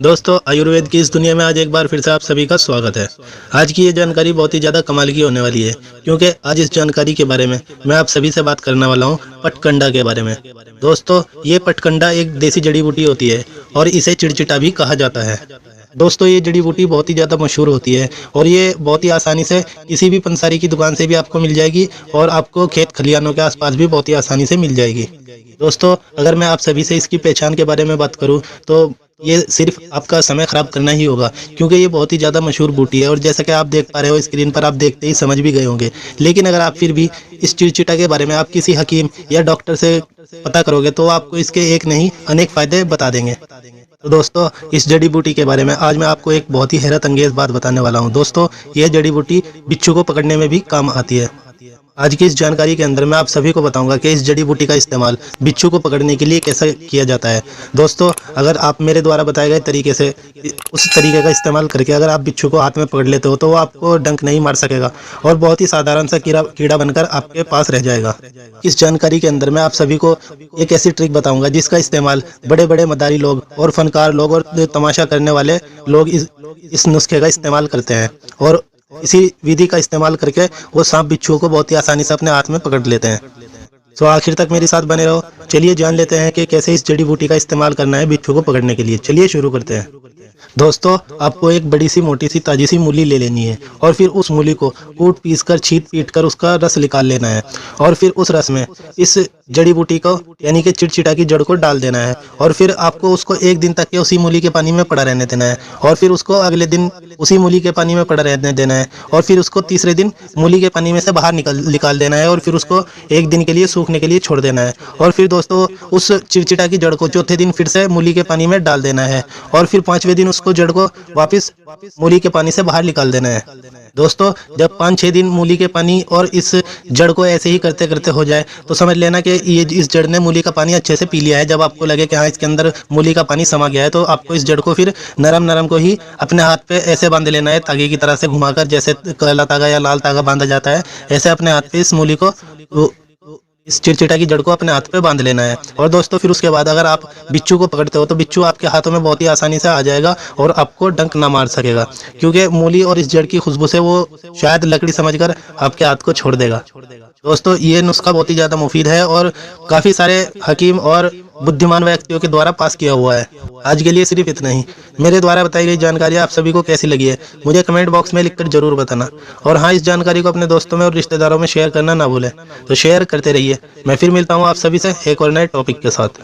दोस्तों, आयुर्वेद की इस दुनिया में आज एक बार फिर से आप सभी का स्वागत है। आज की ये जानकारी बहुत ही ज़्यादा कमाल की होने वाली है, क्योंकि आज इस जानकारी के बारे में मैं आप सभी से बात करने वाला हूँ पटकंडा के बारे में। दोस्तों, ये पटकंडा एक देसी जड़ी बूटी होती है और इसे चिड़चिटा भी कहा जाता है। दोस्तों, ये जड़ी बूटी बहुत ही ज़्यादा मशहूर होती है और ये बहुत ही आसानी से किसी भी पंसारी की दुकान से भी आपको मिल जाएगी और आपको खेत खलिहानों के आसपास भी बहुत ही आसानी से मिल जाएगी। दोस्तों, अगर मैं आप सभी से इसकी पहचान के बारे में बात करूं तो ये सिर्फ आपका समय खराब करना ही होगा, क्योंकि ये बहुत ही ज़्यादा मशहूर बूटी है और जैसा कि आप देख पा रहे हो स्क्रीन पर, आप देखते ही समझ भी गए होंगे। लेकिन अगर आप फिर भी इस चिड़चिटा के बारे में आप किसी हकीम या डॉक्टर से पता करोगे तो आपको इसके एक नहीं अनेक फ़ायदे बता देंगे। तो दोस्तों, इस जड़ी बूटी के बारे में आज मैं आपको एक बहुत ही हैरत अंगेज बात बताने वाला हूँ। दोस्तों, यह जड़ी बूटी बिच्छू को पकड़ने में भी काम आती है। आज की इस जानकारी के अंदर मैं आप सभी को बताऊंगा कि इस जड़ी बूटी का इस्तेमाल बिच्छू को पकड़ने के लिए कैसे किया जाता है। दोस्तों, अगर आप मेरे द्वारा बताए गए तरीके से उस तरीके का इस्तेमाल करके अगर आप बिच्छू को हाथ में पकड़ लेते हो तो वो आपको डंक नहीं मार सकेगा और बहुत ही साधारण सा कीड़ा बनकर आपके पास रह जाएगा। इस जानकारी के अंदर मैं आप सभी को एक ऐसी ट्रिक बताऊंगा जिसका इस्तेमाल बड़े बड़े मदारी लोग और फनकार लोग और तमाशा करने वाले लोग इस नुस्खे का इस्तेमाल करते हैं और इसी विधि का इस्तेमाल करके वो सांप बिच्छुओं को बहुत ही आसानी से अपने हाथ में पकड़ लेते हैं। तो आखिर तक मेरे साथ बने रहो। चलिए जान लेते हैं कि कैसे इस जड़ी बूटी का इस्तेमाल करना है बिच्छू को पकड़ने के लिए। चलिए शुरू करते हैं। दोस्तों, आपको एक बड़ी सी मोटी सी ताजी सी मूली ले लेनी है और फिर उस मूली को कूट पीस कर छीट पीट कर उसका रस निकाल लेना है और फिर उस रस में इस जड़ी बूटी को यानी कि चिड़चिटा की जड़ को डाल देना है और फिर आपको उसको एक दिन तक के उसी मूली के पानी में पड़ा रहने देना है और फिर उसको अगले दिन उसी मूली के पानी में पड़ा रहने देना है और फिर उसको तीसरे दिन मूली के पानी में से बाहर निकाल देना है और फिर उसको एक दिन के लिए सूखने के लिए छोड़ देना है और फिर दोस्तों उस चिड़चिटा की जड़ को चौथे दिन फिर से मूली के पानी में डाल देना है और फिर पांचवें दिन उसको जड़ को वापस मूली के पानी से बाहर निकाल देना है। दोस्तों, जब 5-6 दिन मूली के पानी और इस जड़ को ऐसे ही करते करते हो जाए तो समझ लेना कि ये इस जड़ ने मूली का पानी अच्छे से पी लिया है। जब आपको लगे कि हाँ इसके अंदर मूली का पानी समा गया है तो आपको इस जड़ को फिर नरम नरम को ही अपने हाथ पे ऐसे बांध लेना है, तागे की तरह से घुमाकर, जैसे काला तागा या लाल तागा बांधा जाता है ऐसे अपने हाथ पे इस मूली को, इस चिड़चिटा की जड़ को अपने हाथ पे बांध लेना है। और दोस्तों, फिर उसके बाद अगर आप बिच्छू को पकड़ते हो तो बिच्छू आपके हाथों में बहुत ही आसानी से आ जाएगा और आपको डंक ना मार सकेगा, क्योंकि मूली और इस जड़ की खुशबू से वो शायद लकड़ी समझकर आपके हाथ को छोड़ देगा। दोस्तों, ये नुस्खा बहुत ही ज़्यादा मुफीद है और काफ़ी सारे हकीम और बुद्धिमान व्यक्तियों के द्वारा पास किया हुआ है। आज के लिए सिर्फ इतना ही। मेरे द्वारा बताई गई जानकारी आप सभी को कैसी लगी है मुझे कमेंट बॉक्स में लिखकर जरूर बताना और हाँ, इस जानकारी को अपने दोस्तों में और रिश्तेदारों में शेयर करना ना भूलें। तो शेयर करते रहिए। मैं फिर मिलता हूँ आप सभी से एक और नए टॉपिक के साथ।